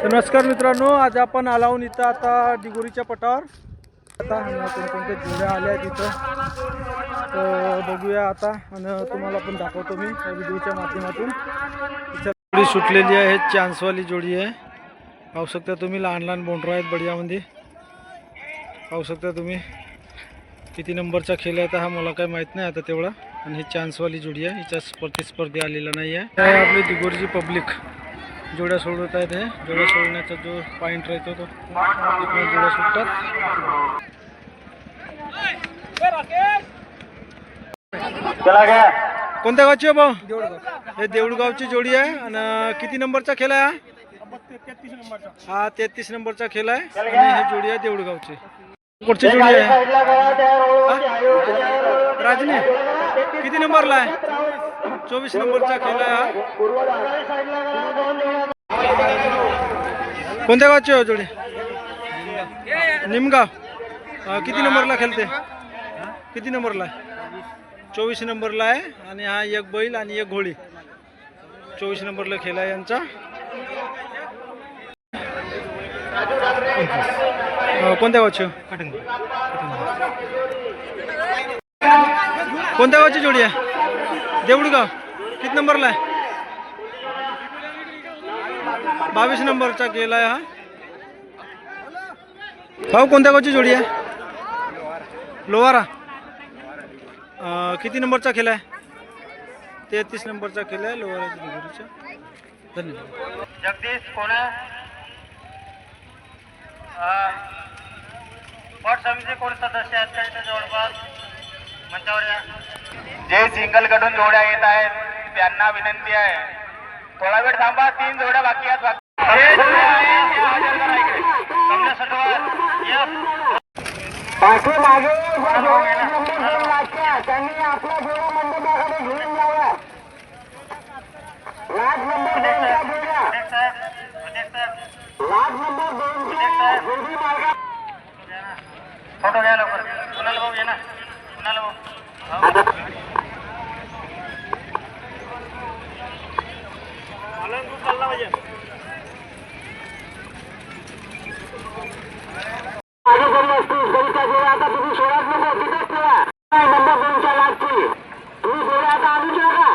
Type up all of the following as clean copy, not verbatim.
नमस्कार मित्रांनो, आज आपण आलावून इथं आता दिगोरीच्या पटावर आता कोणकोणत्या जोड्या आल्या आहेत इथं तर बघूया आता आणि तुम्हाला पण दाखवतो मी या व्हिडिओच्या माध्यमातून। जोडी सुटलेली आहे, चान्सवाली जोडी आहे। पाहू शकता तुम्ही, लहान लहान बोंडरा आहेत बढियामध्ये। पाहू शकता तुम्ही किती नंबरचा खेळ आहे हा मला काही माहीत नाही आता तेवढा। आणि ही चान्सवाली जोडी आहे, हिच्या स्पर्धी आलेला नाही आहे। आपली दिगोरची पब्लिक जोड्या सोडवत आहेत। हे जोड्या सोडण्याचा जो पॉइंट राहतो तो जोड्या सुटतात। कोणत्या गावची आहे भाऊ? हे देऊळगावची जोडी आहे। आणि किती नंबरचा खेळ आहे हा? 33 नंबरचा खेळ आहे आणि ही जोडी आहे देऊळगावची। कुठची जोडी आहे राजनी? किती नंबरला आहे? 24 नंबरचा खेळ आहे हा। कोणत्या गावची आहे जोडी? निमगाव। किती नंबरला खेळते? किती नंबरला आहे? 24 नंबरला आहे। आणि हा एक बैल आणि एक घोडी 24 नंबरला खेळ आहे यांचा। कोणत्या गावची? कोणत्या गावची जोडी आहे? देऊळगाव। किती नंबरला आहे? 22 नंबरचा केला आहे हा। भाऊ कोणत्या गावची जोडी आहे? लोहारा। किती नंबरचा खेळ आहे? 33 नंबरचा खेळ आहे लोहाराच्या दिगोरीचा। धन्यवाद। जगदीश कोण आहे? पट समितीचे कोण सदस्य आहेत का इथे जवळपास मंचावर या। जे सिंगल कडून जोड्या येत आहेत त्यांना विनंती आहे थोडा वेळ थांबा, 3 जोड्या बाकी आहेत। त्यांनी आपल्या जोड्या मंडपाकडे घेऊन जाव्या। लाख नंबर 2 फोटो घ्या लवकर। कुणाला भाऊ ये ना, कुणाला भाऊ चालला पाहिजे। आता तुम्ही सोडत नको, तिथेच ठेवा। नंबर 2च्या लाखची तुम्ही जोड्या आता आणू नका,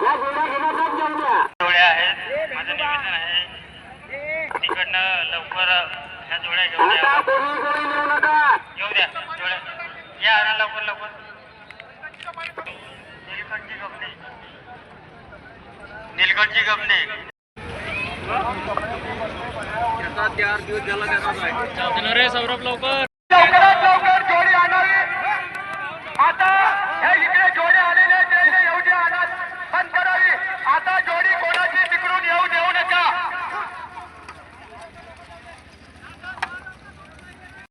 या जोड्या घेण्याचाच घेऊन द्या। जोड्या आहेत, माझं निवेदन आहे तिकडनं लवकर ह्या जोड्या घेऊन द्या। कोणी नेऊ नका, घेऊ द्या जोड्या, या ना लवकर लवकर। नीलकंठची गमने रे सौरभ लवकर।